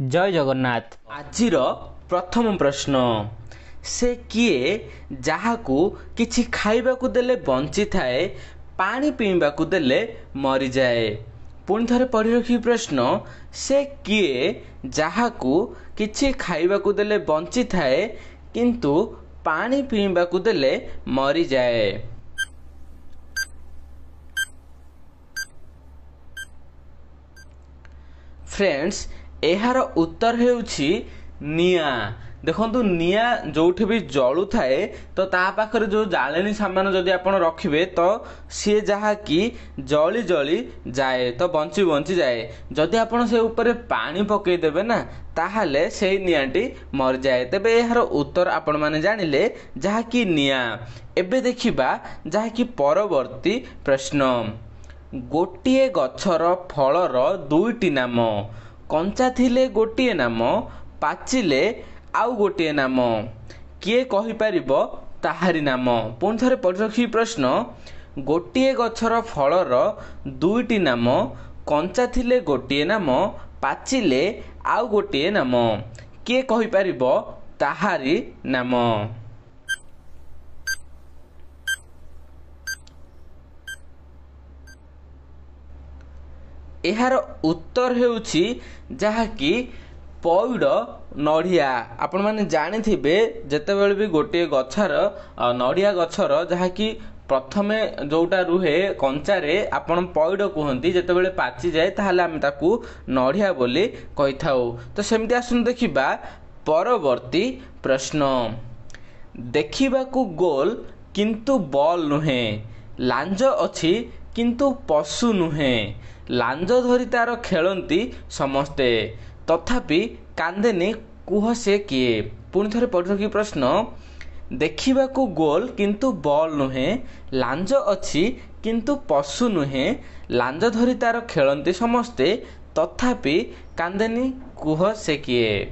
जय जगन्नाथ। आजिर प्रथम प्रश्न से किए जहाकू किछि खाइबाकू देले बंची थाए पानी पीबाकू देले मरी जाए। पुणी थरे पढ़ी रखी प्रश्न से किए जहाकू किछि खाइबाकू देले बंची थाए किंतु पानी पीबाकू देले मरी जाए। फ्रेंड्स एहार उत्तर हेउछि निया। देखंतु निया जोठी भी जळु थाए तो ता पाखरे जो जाळेनी सामान जदि आपण रखिबे तो सी जहा कि जळी जळी जाए तो बंची बंची जाए। जदि आपण से ऊपर पानी पकई देबे ना ताहाले सेही नियाटी मर जाए। तबे एहार उत्तर आपण माने जानिले जहा कि निया। एबे देखिबा जहा कि परवर्ती प्रश्न गोटिए गछर फलर दुईटी नाम कंचा थिले गोटिए नाम पाचिले आउ गोटिए नाम किए कहि पारिबो ताहारी नाम। पुणी थरे पढ़ि रखी प्रश्न गोटिए गछर फलर दुईटी नाम कंचा थिले गोटिए नाम पाचिले आउ गोटिए नाम किए कहि पारिबो ताहारी नाम। एहार उत्तर हेउछि जहा कि पौड़ नड़िया। आपण माने जानिथिबे जेतेबेले भी गोटे गछर नड़िया गछर जहा कि प्रथमे जोटा रुहे कंचारे आपण पौड़ कहंती जेतेबेले पाची जाए ताहाले आमे ताकू नड़िया बोली कहिथाउ। तो सेमति आसुन देखिबा परवर्ती प्रश्न देखिबाकू गोल किंतु बॉल नुहे लांज अछि किंतु पशु नुहे लांज धरी तार खेलती समस्ते तथापि कांदेनी कुह से किए। पुणी थरे पढ़ि रखी प्रश्न देखिबाकू गोल किंतु बॉल नुहे लांज अछि किंतु पशु नुहे लांज धरी तार खेलती समस्ते तथापि कांदेनी कुह से किए।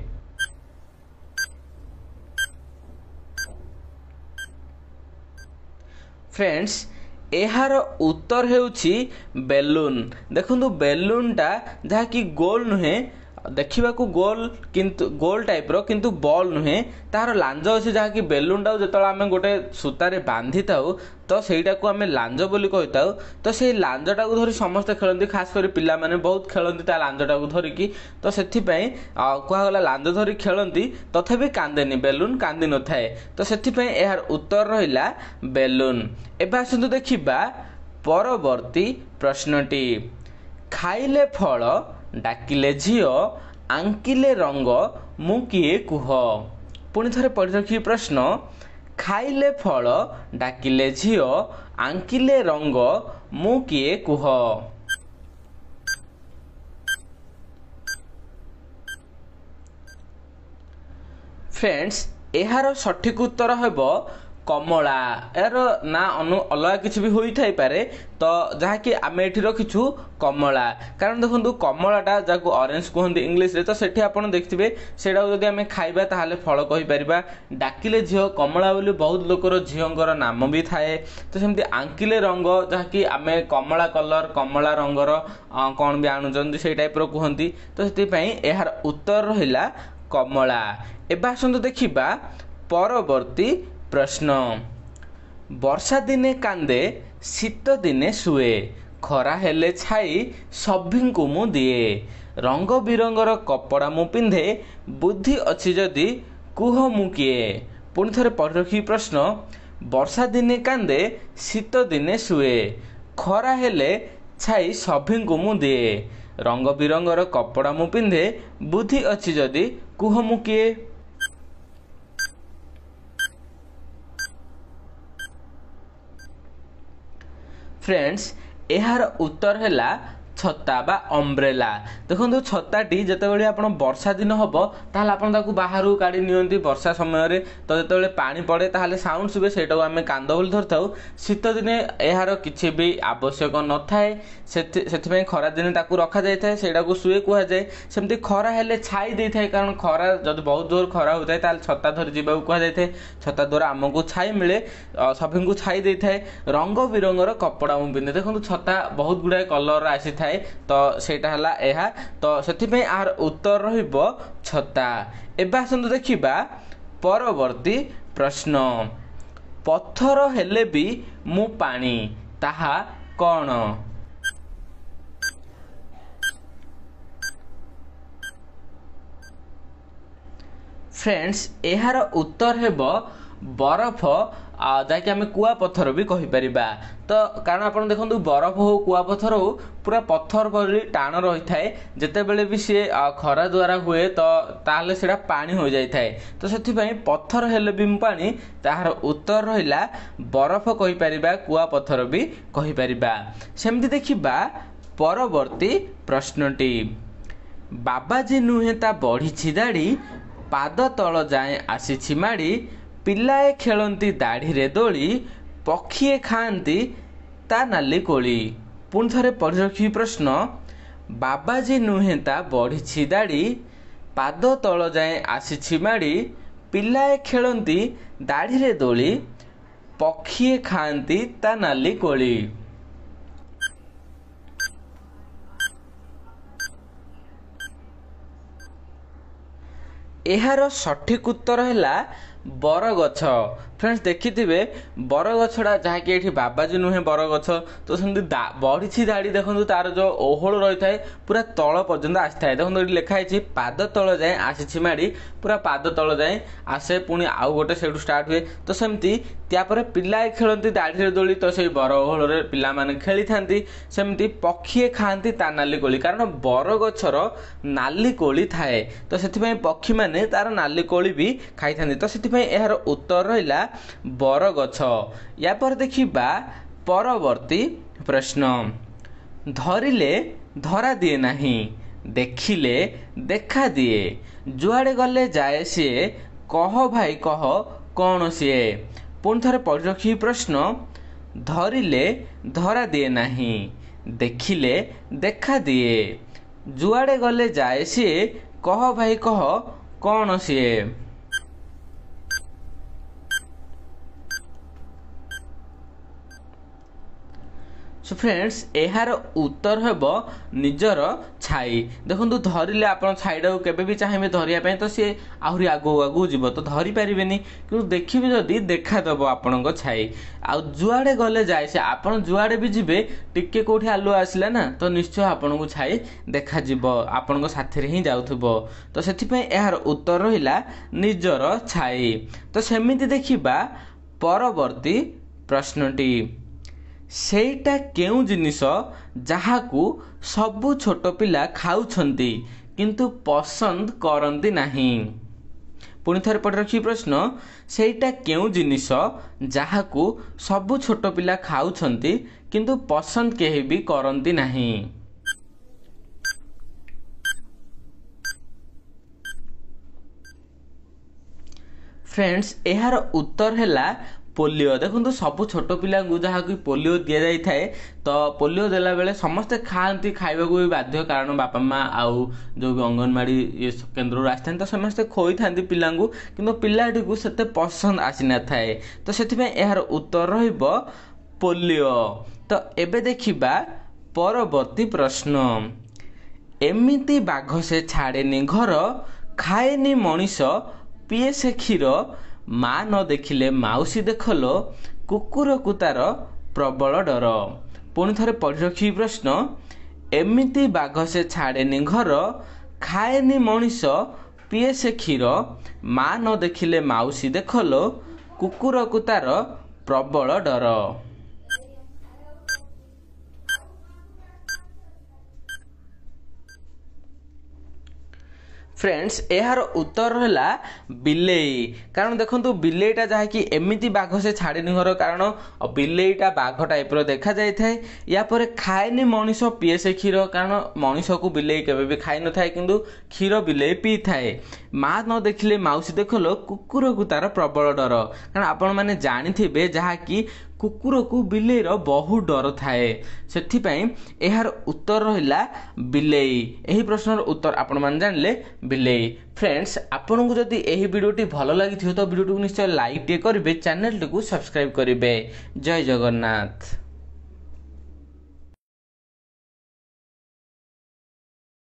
फ्रेंड्स एहार उत्तर हेउछि बेलून। देखंतु बेलूनटा जहा कि गोल नुहे देखिबाकू गोल किंतु गोल टाइप रो किंतु बॉल नुहे तार लांज अछि जहा कि बेलूनटा जेतला आमे गोटे सूतारे बांधी ताउ तो सेटा को आमे लांज बोली कहिताउ। तो से लांजटा को धरि समस्त खेलंती खास करी पिला माने बहुत खेलंती ता लांजटा को धरि कि तो सेथि पई कुआ गला लांज धरि खेलंती तथापि कांदेनी बेलून कांदी न थाए। तो सेथि पई एहार उत्तर रहिला बेलून। एबा आसंतु देखिबा परवर्ती प्रश्नटी खाइले फल डाकिले झियो आंकिले रंग मु किए कुह। पुणी थरे पढ़ि रखी प्रश्न खाइले फल डाकिले झियो आंकिले रंग मु किए कुह। फ्रेंड्स एहार सठिक उत्तर हेबो कमला। यार ना अलग किसी भी होई थाई पारे तो जहा कि आमे एठी रखिछु कमला कारण देखंतु कमलाटा जाको ऑरेंज कहंती इंग्लिश रे तो सेठी आपण देखथिबे सेडा जदी आमे खाइबा ताहाले फल कहि परिबा। डाकिले झियो कमला बोली बहुत लोकर झियोंकर नाम भी थाए। तो सेमती आंकिले रंग जहा कि आमे कमला कलर कमला रंगर कोन भी आनुचंदी सेई टाइप रो कहंती। तो सेति पई एहार उत्तर रहिला कमला। एबा आसंतु देखिबा परवर्ती प्रश्न वर्षा दिने कांदे शीत दिने शुए खरा हेले छाई सभी को मु दिए रंग बिरंगर कपड़ा मु पिंधे बुद्धि अच्छी जदि कुह मु किए। पुणी थरे पढ़ि रखी प्रश्न वर्षा दिने कांदे शीत दिने शुए खरा हेले छाई सभी को मु दिए रंग बिरंगर कपड़ा मु पिंधे बुद्धि अच्छी जदि कुह मु किए। फ्रेंड्स एहार उत्तर हैला छता बा अम्ब्रेला। देखंतु छताटी जेतेबेले आपण वर्षा दिन हबो ताहाले आपण ताकू बाहरु काढी नियंती वर्षा समय रे तो जेतेबेले पानी पड़े ताहाले साउंड सुबे सेटाको आमे कांद बोली धरताउ। शीत दिने एहार किछि भी आवश्यक न थाए सेथि पई खरा दिने ताकू रखा जाय थाए सेटाको सुए कुहा जाय। सेमती खरा हेले छाई देई थाए कारण खरा जदि बहुत जोर खरा होताय ताहाले छता धरि जिबाकू कुहा जाय थाए। छता द्वारा हमकू छाई मिले सभिंकू छाई देई थाए। रंग बिरंगर कपड़ा मु पिंधे देखंतु छता बहुत गुडा कलर आसी थाए ଥାଏ ତ ସେଇଟା ହେଲା ଏହା। ତ ସେଥିପାଇଁ ଏହାର ଉତ୍ତର ରହିବ ଛତା। ଏବେ ଆସନ୍ତୁ ଦେଖିବା ପରବର୍ତ୍ତୀ ପ୍ରଶ୍ନ। ପଥର ହେଲେ ବି ମୁଁ ପାଣି, ତାହା କ'ଣ? ଫ୍ରେଣ୍ଡସ୍ ଏହାର ଉତ୍ତର ହେବ ବରଫ, ଯାହାକି ଆମେ କୁଆପଥର ବି କହିପାରିବା। ତ କାରଣ ଆପଣ ଦେଖନ୍ତୁ ବରଫ ହଉ କୁଆପଥର ହଉ ପୁରା ପଥର ଭଳି ଟାଣ ରହିଥାଏ। ଯେତେବେଳେ ବି ସିଏ ଖରା ଦ୍ୱାରା ହୁଏ ତ ତାହେଲେ ସେଇଟା ପାଣି ହୋଇଯାଇଥାଏ। ତ ସେଥିପାଇଁ ପଥର ହେଲେ ବି ପାଣି, ତାହାର ଉତ୍ତର ରହିଲା ବରଫ କହିପାରିବା, କୁଆପଥର ବି କହିପାରିବା। ସେମିତି ଦେଖିବା ପରବର୍ତ୍ତୀ ପ୍ରଶ୍ନଟି। ବାବାଜୀ ନୁହେଁ ତା ବଢ଼ିଛି ଦାଢ଼ି, ପାଦ ତଳ ଯାଏଁ ଆସିଛି ମାଡ଼ି, ପିଲାଏ ଖେଳନ୍ତି ଦାଢ଼ିରେ ଦୋଳି, ପକ୍ଷୀଏ ଖାଆନ୍ତି ତା ନାଲି କୋଳି। ପୁଣି ଥରେ ପଢ଼ି ରଖିବି ପ୍ରଶ୍ନ। ବାବାଜୀ ନୁହେଁ ତା ବଢ଼ିଛି ଦାଢ଼ି, ପାଦ ତଳ ଯାଏଁ ଆସିଛି ମାଡ଼ି, ପିଲାଏ ଖେଳନ୍ତି ଦାଢ଼ିରେ ଦୋଳି, ପକ୍ଷୀଏ ଖାଆନ୍ତି ତା ନାଲି କୋଳି। ଏହାର ସଠିକ୍ ଉତ୍ତର ହେଲା ବରଗଛ। ଫ୍ରେଣ୍ଡସ୍ ଦେଖିଥିବେ ବରଗଛଟା, ଯାହାକି ଏଠି ବାବାଜୀ ନୁହେଁ ବରଗଛ, ତ ସେମିତି ବଢ଼ିଛି ଦାଢ଼ି ଦେଖନ୍ତୁ ତାର ଯେଉଁ ଓହଳ ରହିଥାଏ ପୁରା ତଳ ପର୍ଯ୍ୟନ୍ତ ଆସିଥାଏ। ଦେଖନ୍ତୁ ଏଠି ଲେଖା ହେଇଛି ପାଦ ତଳ ଯାଏଁ ଆସିଛି ମାଡ଼ି, ପୁରା ପାଦ ତଳ ଯାଏଁ ଆସେ, ପୁଣି ଆଉ ଗୋଟେ ସେଇଠୁ ଷ୍ଟାର୍ଟ ହୁଏ। ତ ସେମିତି ତାପରେ ପିଲାଏ ଖେଳନ୍ତି ଦାଢ଼ିରେ ଦୋଳି, ତ ସେଇ ବର ଓହଳରେ ପିଲାମାନେ ଖେଳିଥାନ୍ତି। ସେମିତି ପକ୍ଷୀଏ ଖାଆନ୍ତି ତା ନାଲି କୋଳି, କାରଣ ବରଗଛର ନାଲି କୋଳି ଥାଏ, ତ ସେଥିପାଇଁ ପକ୍ଷୀମାନେ ତାର ନାଲି କୋଳି ବି ଖାଇଥାନ୍ତି। ତ ସେଥିପାଇଁ ଏହାର ଉତ୍ତର ରହିଲା ବରଗଛ। ୟା ପରେ ଦେଖିବା ପରବର୍ତ୍ତୀ ପ୍ରଶ୍ନ। ଧରିଲେ ଧରା ଦିଏ ନାହିଁ, ଦେଖିଲେ ଦେଖା ଦିଏ, ଯୁଆଡ଼େ ଗଲେ ଯାଏ ସିଏ, କହ ଭାଇ କହ କ'ଣ ସିଏ? ପୁଣି ଥରେ ପଢ଼ି ରଖିବି ପ୍ରଶ୍ନ। ଧରିଲେ ଧରା ଦିଏ ନାହିଁ, ଦେଖିଲେ ଦେଖା ଦିଏ, ଯୁଆଡ଼େ ଗଲେ ଯାଏ ସିଏ, କହ ଭାଇ କହ କ'ଣ ସିଏ? ସো ଫ୍ରେଣ୍ଡସ୍ ଏହାର ଉତ୍ତର ହେବ ନିଜର ଛାଇ। ଦେଖନ୍ତୁ ଧରିଲେ ଆପଣ ଛାଇଟାକୁ କେବେ ବି ଚାହିଁବେ ଧରିବା ପାଇଁ, ତ ସିଏ ଆହୁରି ଆଗକୁ ଆଗକୁ ଯିବ, ତ ଧରି ପାରିବେନି। କିନ୍ତୁ ଦେଖିବେ ଯଦି ଦେଖାଦେବ ଆପଣଙ୍କ ଛାଇ। ଆଉ ଯୁଆଡ଼େ ଗଲେ ଯାଏ ସେ, ଆପଣ ଯୁଆଡ଼େ ବି ଯିବେ ଟିକେ କେଉଁଠି ଆଲୁଅ ଆସିଲା ନା, ତ ନିଶ୍ଚୟ ଆପଣଙ୍କୁ ଛାଇ ଦେଖାଯିବ, ଆପଣଙ୍କ ସାଥିରେ ହିଁ ଯାଉଥିବ। ତ ସେଥିପାଇଁ ଏହାର ଉତ୍ତର ରହିଲା ନିଜର ଛାଇ। ତ ସେମିତି ଦେଖିବା ପରବର୍ତ୍ତୀ ପ୍ରଶ୍ନଟି। ସେଇଟା କେଉଁ ଜିନିଷ ଯାହାକୁ ସବୁ ଛୋଟ ପିଲା ଖାଉଛନ୍ତି କିନ୍ତୁ ପସନ୍ଦ କରନ୍ତି ନାହିଁ? ପୁଣି ଥରେ ପଢ଼ି ରଖିବି ପ୍ରଶ୍ନ। ସେଇଟା କେଉଁ ଜିନିଷ ଯାହାକୁ ସବୁ ଛୋଟ ପିଲା ଖାଉଛନ୍ତି କିନ୍ତୁ ପସନ୍ଦ କେହି ବି କରନ୍ତି ନାହିଁ? ଫ୍ରେଣ୍ଡସ୍ ଏହାର ଉତ୍ତର ହେଲା ପୋଲିଓ। ଦେଖନ୍ତୁ ସବୁ ଛୋଟ ପିଲାଙ୍କୁ ଯାହାକୁ ପୋଲିଓ ଦିଆଯାଇଥାଏ, ତ ପୋଲିଓ ଦେଲା ବେଳେ ସମସ୍ତେ ଖାଆନ୍ତି, ଖାଇବାକୁ ବି ବାଧ୍ୟ, କାରଣ ବାପା ମା ଆଉ ଯେଉଁ ବି ଅଙ୍ଗନବାଡ଼ି କେନ୍ଦ୍ରରୁ ଆସିଥାନ୍ତି ତ ସମସ୍ତେ ଖୋଇଥାନ୍ତି ପିଲାଙ୍କୁ, କିନ୍ତୁ ପିଲାଟିକୁ ସେତେ ପସନ୍ଦ ଆସିନଥାଏ। ତ ସେଥିପାଇଁ ଏହାର ଉତ୍ତର ରହିବ ପୋଲିଓ। ତ ଏବେ ଦେଖିବା ପରବର୍ତ୍ତୀ ପ୍ରଶ୍ନ। ଏମିତି ବାଘ ସେ ଛାଡ଼େନି ଘର, ଖାଏନି ମଣିଷ ପିଏ ସେ କ୍ଷୀର, ମା ନ ଦେଖିଲେ ମାଉସୀ ଦେଖଲ, କୁକୁରକୁ ତାର ପ୍ରବଳ ଡର। ପୁଣି ଥରେ ପଢ଼ି ରଖିବି ପ୍ରଶ୍ନ। ଏମିତି ବାଘ ସେ ଛାଡ଼େନି ଘର, ଖାଏନି ମଣିଷ ପିଏ ସେ କ୍ଷୀର, ମା ନ ଦେଖିଲେ ମାଉସୀ ଦେଖଲ, କୁକୁରକୁ ତାର ପ୍ରବଳ ଡର। फ्रेंड्स यार उत्तर है बिलेई। कारण देखो बिलेईटा जहाँकि एमती बाघ से छाड़नी घर, कारण बिलेईटा बाघ टाइप देखा जाए था। या पर खाएनी मनीष पीए से क्षीर, कारण मनीष को बिलेई केवे भी खाई न थाए किंतु क्षीर बिलेई पी थाए। माँ न देखिले माउसी देखल, कुकुर को तार प्रबल डर। कारण आपण मैंने जानी जहाँकि कुकुर को बिलेईर बहुत डर थाए, सेथिपाई यार उत्तर रहिला बिलेई। यही प्रश्नर उत्तर आपण मैंने जानले बिलेई। फ्रेंड्स आपन को जदि यही वीडियोटी भल लगी तो वीडियो निश्चय लाइक टे करेंगे, चैनल टी सब्सक्राइब करेंगे। जय जगन्नाथ।